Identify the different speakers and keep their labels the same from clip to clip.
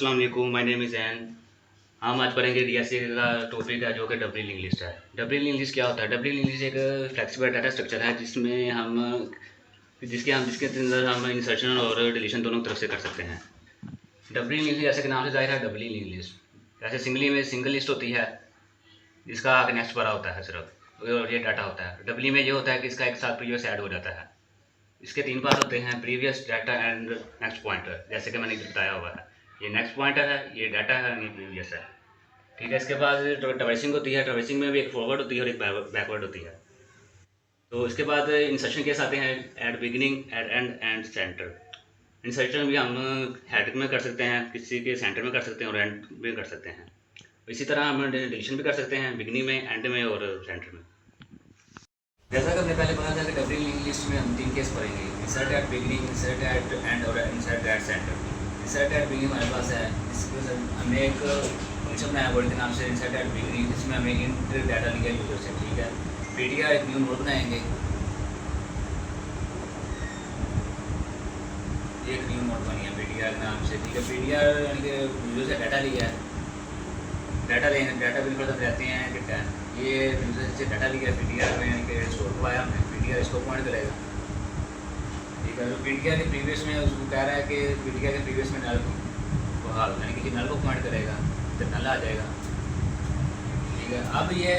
Speaker 1: अस्सलाम वालेकुम, my name is an. हम आज पढ़ेंगे डीएसए का टॉपिक है जो कि डबल लिंक लिस्ट है। डबल लिंक लिस्ट क्या होता है? डबल लिंक लिस्ट एक फ्लेक्सिबल डाटा स्ट्रक्चर है जिसके अंदर हम इंसर्शन और डिलीशन दोनों तरफ से कर सकते हैं। डबल लिंक लिस्ट जैसे कि नाम से जाहिर है, डबल लिंक लिस्ट जैसे सिंगली में सिंगल लिस्ट होती है जिसका नेक्स्ट भरा होता है सिर्फ, और ये डाटा होता है। डबली में ये होता है कि इसका एक साथ प्रीवियस ऐड हो जाता है। इसके तीन पार्ट होते हैं: previous, data and next pointer. जैसे कि मैंने बताया हुआ है, ये नेक्स्ट पॉइंटर है, ये डाटा है, ये प्रीवियस है। ठीक है। इसके बाद ट्रैवर्सिंग होती है। ट्रैवर्सिंग में भी एक फॉरवर्ड होती है और एक बैकवर्ड होती है। तो इसके बाद इंसर्शन केस आते हैं: at beginning, at end and centre. Insertion भी हम हेड में कर सकते हैं, किसी के सेंटर में कर सकते हैं और एंड में कर सकते हैं। इसी तरह हम डिलीशन भी कर सकते हैं, बिगिनिंग में, एंड में और सेंटर में। जैसा कि हमने पहले पढ़ा था कि डबल लिंक लिस्ट में हम तीन केस पढ़ेंगे: insert at beginning, insert at end और insert at centre. Insert at beginning हमारे पास है, इसके हमने एक फंक्शन बनाया वर्ड के नाम से इंसर्ट एट बिगिनिंग, जिसमें हमें इंट डाटा लिया यूजर से। ठीक है। पीटीआर एक न्यू नोड बनाएंगे, एक न्यू नोड बनी है पीटीआर के नाम से। ठीक है। पीटीआर यानी कि यूजर से डाटा लिया है, डाटा बिल्कुल तक रहते हैं कि ये यूजर से डाटा लिया पीटीआर में, यानी कि स्टोर को आया हमने, पीटीआर इसको पॉइंट करेगा। ठीक है। तो पीटीआर के प्रीवियस में उसको कह रहा है कि पीटीआर के प्रीवियस में नल को हाल, यानी कि नल को पॉइंट करेगा तो नल आ जाएगा। ठीक है। अब ये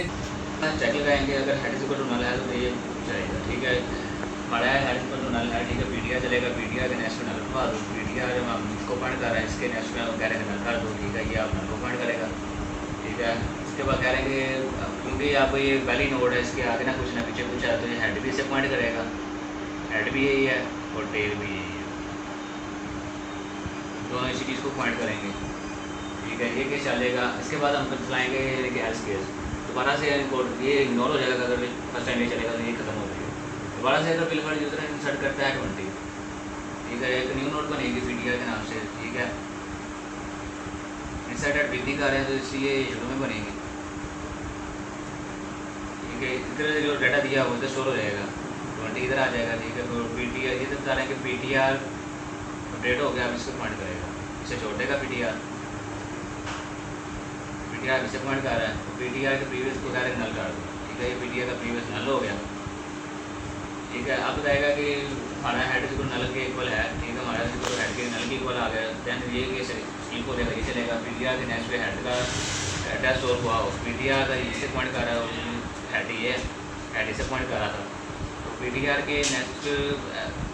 Speaker 1: चेक लगाएंगे, अगर हेड इक्वल टू नल है तो ये चलेगा। ठीक है। हमारा हेड इक्वल टू नल है। ठीक है। पीटीआर चलेगा, पीटीआर के नेक्स्ट में नल को दो। पीटीआर जब हम इसको पॉइंट कर रहे हैं, इसके नेक्स्ट में हम कह रहे हैं नल कर दो। ठीक है। ये आप नल को पॉइंट करेगा। ठीक है। इसके बाद कह रहे हैं कि क्योंकि आप ये पहली नोड है, इसके आगे ना पीछे कुछ है, तो ये हेड भी से पॉइंट करेगा। हेड भी यही है और टेल भी यही है, दोनों इसी चीज़ को पॉइंट करेंगे। ठीक है। ये केस चलेगा। इसके बाद हम चलाएंगे एल्स केस। दोबारा से ये इग्नोर हो जाएगा, अगर फर्स्ट टाइम ये चलेगा तो ये खत्म हो जाएगा। दोबारा से अगर बिल्कुल यूजर इंसर्ट करता है 20। ठीक है। एक न्यू नोड बनेगी पीटीआर के नाम से। ठीक है। इंसर्ट एट बिगिनिंग कर रहे हैं तो इसलिए शुरू में बनेगी। ठीक है। इधर जो डाटा दिया वो इधर स्टोर हो जाएगा, 20 इधर आ जाएगा। ठीक है। तो पीटीआर ये तो बता रहे हैं कि पीटीआर अपडेट हो गया, अब इसको पॉइंट करेगा, इसे छोड़ देगा पीटीआर। पीटीआर इसे पॉइंट कर रहा है, तो पीटीआर के प्रीवियस को कह रहे हैं नल कर दो। ठीक है। ये पीटीआर का प्रीवियस नल हो गया। ठीक है। अब बताएगा कि हमारा हेड इसको नल के इक्वल है। ठीक है। हमारा इसको हेड के नल के इक्वल आ गया। दैन ये स्लीप हो जाएगा, ये चलेगा। पीटीआर के नेक्स्ट पे हेड का डाटा स्टोर हुआ, पीटीआर का इसे पॉइंट कर रहा है, और हेड ये हेड इसे पॉइंट कर रहा था। तो पीटीआर के नेक्स्ट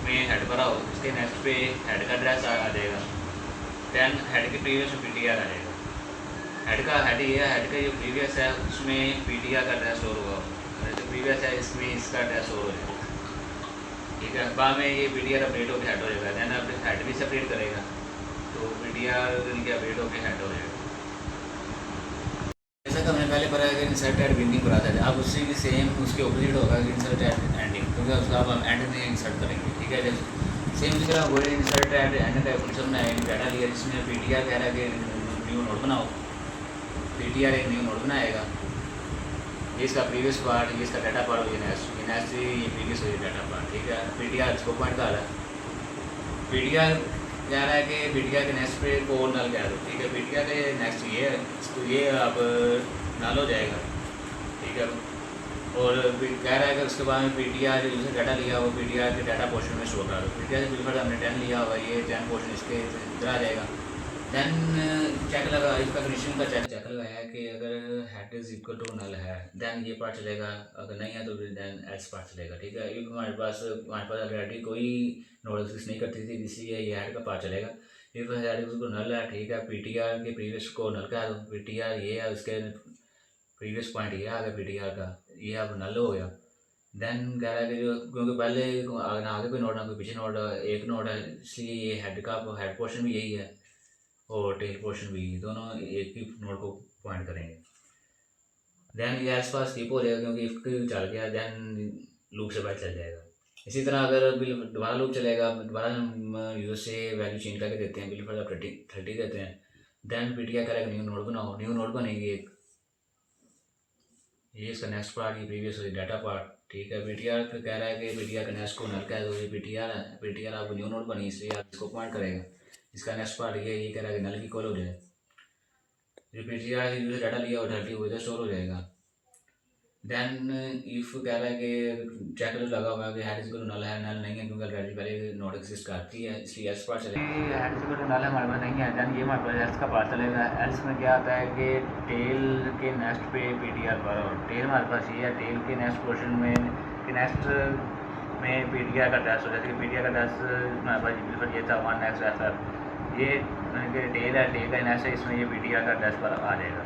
Speaker 1: में हेड भरा हो, इसके नेक्स्ट पे हेड का एड्रेस आ जाएगा। दैन हेड के प्रीवियस में पीटीआर आ जाएगा। हेड ये है, हेड का जो प्रीवियस है उसमें पीटीआर का एड्रेस स्टोर हुआ, और जो प्रीवियस है इसमें इसका एड्रेस स्टोर हो जाएगा। ठीक है। बाद में ये पीटीआर अपडेट होकर हेड हो जाएगा। दैन अपडेट हेड भी सेपरेट करेगा, तो पीटीआर के अपडेट होकर हेड हो जाएगा। जैसा कि हमने पहले पढ़ा है कि इंसर्ट एट बिगिनिंग पढ़ा था, अब उसी की सेम उसके ऑपोजिट होगा कि इंसर्ट एट एंडिंग, क्योंकि उसका अब हम एंड में इंसर्ट करेंगे। ठीक है। सेम इसी तरह वो इंसर्ट एट एंड का फंक्शन बनाया, डाटा लिया, जिसमें पीटीआर कह रहा है कि न्यू नोड बनाओ। पीटीआर एक न्यू नोड बनाएगा, ये इसका प्रीवियस पार्ट, ये इसका डाटा पार्ट, ये नेक्स्ट ये प्रीवियस हो डाटा पार्ट। ठीक है। पीटीआर इसको पॉइंट कर रहा है, पीटीआर कह रहा है कि पीटीआर के नेक्स्ट पे को नल कह दो। ठीक है। पीटीआर के नेक्स्ट ये है, तो ये अब नल हो जाएगा। ठीक है। और कह रहा है कि उसके बाद में पीटीआर जो डाटा लिया वो पीटीआर के डाटा पोर्शन में स्टोर कर दो। पीटीआर से बिल्कुल हमने 10 लिया हुआ, ये 10 पोर्शन इसके इधर आ जाएगा। दैन चेक लगा, इसका कंडीशन का चेक लगाया कि अगर head is equal to null है दैन ये पार्ट चलेगा, अगर नहीं है तो दैन एल्स पार्ट चलेगा। ठीक है। क्योंकि हमारे पास ऑलरेडी कोई नोड एग्जिस्ट नहीं करती थी, इसलिए ये हेड का पार्ट चलेगा। If head is equal to null है, ठीक है, पीटीआर के प्रीवियस को नल कह दो। पीटीआर ये है, उसके प्रीवियस पॉइंट ये आ गया पीटीआर का, ये अब नल हो गया। देन कह रहा है कि जो क्योंकि पहले ना आगे कोई नोड ना कोई पीछे नोड, एक नोड है, इसलिए ये हेड का हेड पोर्शन भी यही है और टेल पोर्शन भी, दोनों एक ही नोड को पॉइंट करेंगे। देन ये आस पास स्किप हो जाएगा क्योंकि इफ चल गया, देन लूप से बाहर चल जाएगा। इसी तरह अगर बिल दोबारा लूप चलेगा, दोबारा हम यूजर से वैल्यू चेंज करके देते हैं, बिल पर 30 देते हैं। देन पीटीआर करेगा न्यू नोड बनाओ, न्यू नोड बनेगी एक, ये इसका नेक्स्ट पार्ट, ये प्रीवियस डाटा पार्ट। ठीक है। पीटीआर फिर कह रहा है कि पीटीआर का नेक्स्ट को नल कह दो, ये पीटीआर है, पीटीआर आपको न्यू नोड बनी इसलिए आप इसको पॉइंट करेगा। इसका नेक्स्ट पार्ट ये कह रहा है कि नल की कॉल हो जाए। जो पीटीआर से यूजर डाटा लिया ऑथोरिटी वो इधर स्टोर हो जाएगा। देन इफ कह रहा है कि चेक जो लगा हुआ है कि हेड इक्वल टू नल है, नल नहीं है क्योंकि ऑलरेडी पहले नोट एग्जिस्ट करती है, इसलिए एल्स पार्ट चलेगा। हेड इक्वल टू नल है हमारे पास नहीं है, देन ये हमारे पास एल्स का पार्ट चलेगा। एल्स में क्या आता है कि टेल के नेक्स्ट पे पीटीआर पर, और टेल हमारे पास ये है, टेल के नेक्स्ट पोर्शन में कि नेक्स्ट में पीटीआर का टेस्ट हो जाता है। पीटीआर का टेस्ट हमारे पास बिल्कुल ये था 1 नेक्स्ट एफ ये टेल है, टेल का नेक्स्ट है, इसमें ये पीटीआर का टेस्ट पर आ जाएगा।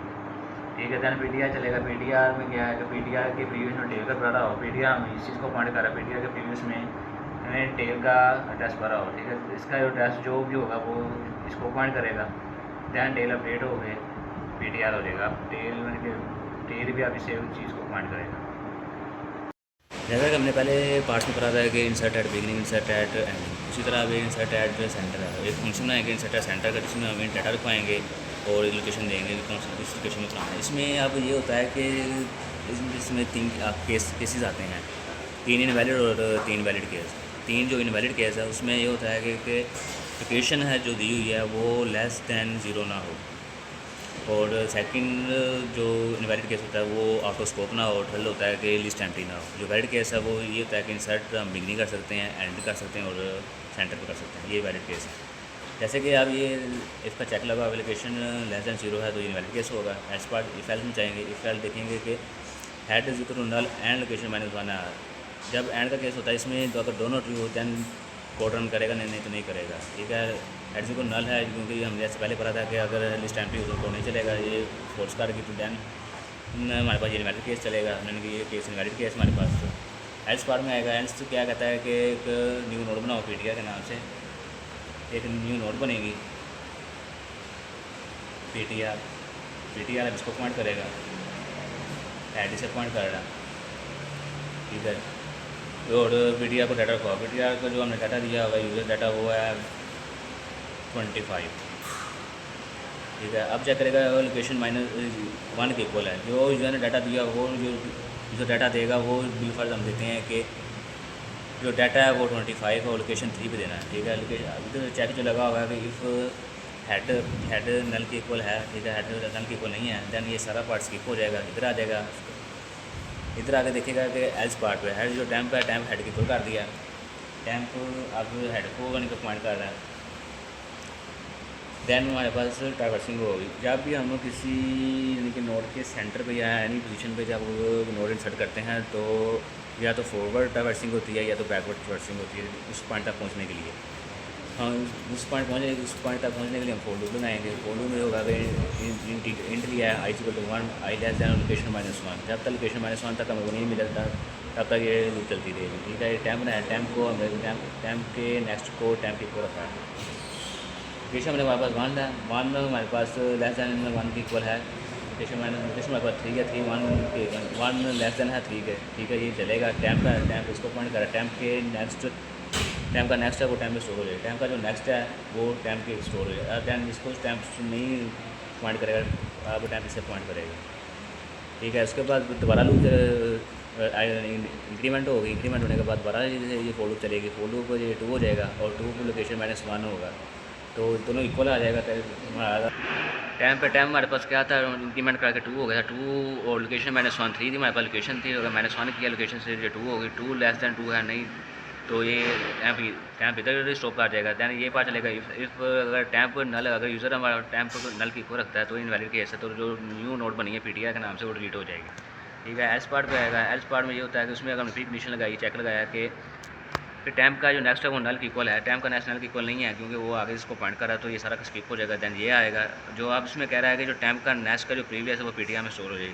Speaker 1: ठीक है, देन पीटीआर चलेगा। पीटीआर में क्या है कि पीटीआर के प्रीवियस में टेल का भरा हो, पीटीआर हम इस चीज़ को पॉइंट कर रहा है, पीटीआर के प्रीवियस में टेल का टेस्ट भरा हो। ठीक है, इसका जो टेस्ट जो भी होगा वो इसको पॉइंट करेगा। दैन टेल अपडेट हो गए, पीटीआर हो जाएगा। टेल भी आप इसे उस चीज़ को पॉइंट करेगा। जैसा कि हमने पहले पार्ट्स में पढ़ा था कि insert at beginning, insert at ending, उसी तरह अभी इंसर्ट एट सेंटर है। एक फंक्शन बनाएंगे इंसर्ट एट सेंटर का, जिसमें हम डाटा रखवाएंगे और लोकेशन देंगे कि कौन सी किस लोकेशन में कहाँ है। इसमें अब ये होता है कि इसमें 3 केसेस आते हैं, 3 इनवैलिड और 3 वैलिड केस। 3 जो इनवैलिड केस है उसमें ये होता है कि लोकेशन है जो दी हुई है वो लेस दैन 0 ना हो, और सेकंड जो इनवैलिड केस होता है वो आउट ऑफ स्कोप ना हो, थर्ड होता है कि लिस्ट एम्प्टी ना हो। जो वैलिड केस है वो ये होता है कि इंसर्ट हम बिगनिंग कर सकते हैं, एंड कर सकते हैं और सेंटर पर कर सकते हैं, ये वैलिड केस है। जैसे कि आप ये इसका चेक लगा लोकेशन लेस दैन 0 है तो इनवैलिड केस होगा। एज पार्ट इफ एल्स में जाएंगे, इफ एल्स देखेंगे कि head is equal to null and location -1 है। जब एंड का केस होता है इसमें तो अगर दोनों ट्रू हो दैन कोड रन करेगा, नहीं तो नहीं करेगा। ठीक है, हेड इक्वल नल है क्योंकि हम जैसे पहले पढ़ा था कि अगर लिस्ट एम्प्टी हो तो नहीं चलेगा, ये फोर्स करके तो दैन हमारे पास ये इनवैलिड केस चलेगा। यानी कि ये केस इनवैलिड केस हमारे पास एल्स पार्ट में आएगा। एल्स तो क्या कहता है कि एक न्यू नोड बनाओ पीटीआर के नाम से, एक न्यू नोड बनेगी पीटीआर अब इसको पॉइंट करेगा, हेड से पॉइंट कर रहा। ठीक है, और पीटीआर को डाटा रखा, पीटीआर का जो हमने डाटा दिया होगा यूज़र डाटा वो है 25। ठीक है, अब चेक करेगा लोकेशन -1 के इक्वल है। जो यूज़र ने डाटा दिया वो जो डाटा देगा वो बिलफर्ज हम देते हैं कि जो डाटा है वो 25 और लोकेशन 3 पे देना है। ठीक है, लोकेशन इधर चेक जो लगा हुआ है कि इफ़ हेड नल के इक्वल है, ठीक है, हेड नल के इक्वल नहीं है, दैन ये सारा पार्ट स्किप हो जाएगा, इधर आ जाएगा। इधर आके देखेगा कि एल्स पार्ट पे हेड जो टैम्प है, टैम्प हेड के इक्वल कर दिया, टैम्प अब हेड को पॉइंट कर रहा है। दैन हमारे पास ट्रैवर्सिंग होगी। जब भी हम किसी यानी कि नोड के सेंटर पे या एनी पोजीशन पे जब नोड इंसर्ट करते हैं तो या तो फॉरवर्ड ट्रैवर्सिंग होती है या तो बैकवर्ड ट्रैवर्सिंग होती है उस पॉइंट तक पहुंचने के लिए। हाँ, उस पॉइंट तक पहुंचने के लिए हम फॉर लूप बनाएंगे। फॉर लूप में होगा कि इंट लिया है i equal to 1, i less than location -1। जब तक लोकेशन -1 तक हमें नहीं मिलता तब तक ये लूप चलती रहेगी। ठीक है, टैम्प बनाया, टैम्प को हमें टैम्प के नेक्स्ट को टैम्प के इक्वल रखा है। लोकेशन हमारे पास 1 है, 1 हमारे पास लेस दैन 1 के इक्वल है। लोकेशन हमारे पास 3 है, 3 1 के 1 लेस दैन है 3 के। ठीक है, ये चलेगा। टैम्प इसको पॉइंट करा, टैम्प का नेक्स्ट है वो टैम्प में स्टोर हो जाएगा, टैम्प का जो नेक्स्ट है वो टैम्प के स्टोर हो जाएगा। दैन इसको टैम्प नहीं पॉइंट करेगा, अब टैम्प इससे पॉइंट करेगा। ठीक है, उसके बाद दोबारा लूप इंक्रीमेंट होगी, इंक्रीमेंट होने के बाद दोबारा ये फॉर लूप चलेगी, फॉर लूप ये 2 हो जाएगा और 2 को लोकेशन -1 होगा तो दोनों इक्वल आ जाएगा। टैम्प पे टैम्प हमारे पास क्या था, इंक्रीमेंट करके 2 हो गया, 2 और लोकेशन -1 3 थी हमारे पास लोकेशन थी, अगर -1 किया लोकेशन से ये 2 होगी, 2 लेस दैन 2 है नहीं तो ये टैम्प इधर स्टॉप कर जाएगा। दैन ये पता चलेगा इफ़ अगर टैम्प नल, अगर यूज़र हमारा टैम्प नल की इक्वल रखता है तो इनवैलिड केस है, तो जो न्यू नोड बनी है पीटीआर के नाम से वो डिलीट हो जाएगी। ठीक है, एल्स पार्ट पे आएगा। एल्स पार्ट में ये होता है कि उसमें अगर हमने प्री कंडीशन लगाई, चेक लगाया कि टैम्प का जो नेक्स्ट है वो नल की इक्वल है, टैम्प का नेक्स्ट नल की इक्वल नहीं है क्योंकि वो आगे इसको पॉइंट कर रहा है, तो ये सारा स्किप हो जाएगा। दैन ये आएगा जो अब इसमें कह रहा है कि जो टैम्प का नेक्स्ट का जो प्रीवियस है वो पीटीआर में स्टोर हो जाएगी।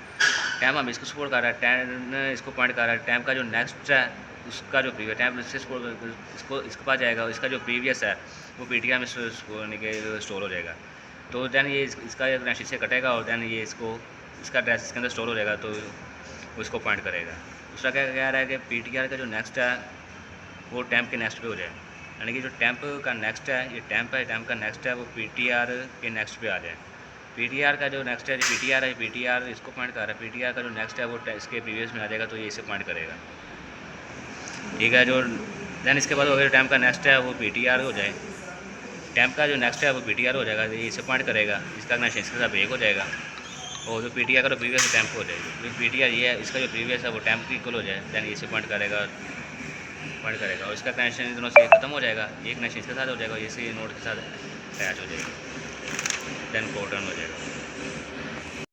Speaker 1: टैम्प हम इसको सपोर्ट कर रहा है, टैम्प इसको पॉइंट कर रहा है, टैम्प का जो नेक्स्ट है उसका जो प्रीवियस टैम्प इससे इसको इसके पास जाएगा, इसका जो प्रीवियस है वो पीटीआर में स्टोर हो जाएगा। तो दैन ये इसका ड्रेस इससे कटेगा और दैन ये इसका ड्रेस इसके अंदर स्टोर हो जाएगा तो उसको पॉइंट करेगा। दूसरा क्या कह रहा है कि पीटीआर का जो नेक्स्ट है वो टैम्प के नेक्स्ट पे हो जाए, यानी कि जो टैम्प का नेक्स्ट है ये टैम्प है, टैम्प का नेक्स्ट है वो पीटीआर के नेक्स्ट पे आ जाए। पीटीआर का जो नेक्स्ट है पीटीआर है, पीटीआर इसको पॉइंट कर रहा है, पीटीआर का जो नेक्स्ट है वो इसके प्रीवियस में आ जाएगा तो ये इसे पॉइंट करेगा। ठीक है, जो दैन इसके बाद अगर टैम्प का नेक्स्ट है वो पीटीआर हो जाए, टैंप का जो नेक्स्ट है वो PTR हो जाएगा, ये इसे पॉइंट करेगा, इसका कनेक्शन इसके साथ ब्रेक हो जाएगा और जो PTR का तो प्रीवियस टैंप हो जाएगी। PTR ये है, इसका जो प्रीवियस है वो टैंप की इक्वल हो जाए, दैन इसे पॉइंट करेगा और इसका कनेक्शन दोनों से ख़त्म हो जाएगा, एक कनेक्शन इसके साथ हो जाएगा, इसी नोड के साथ अटैच हो जाएगा, दैन कोड रन हो जाएगा।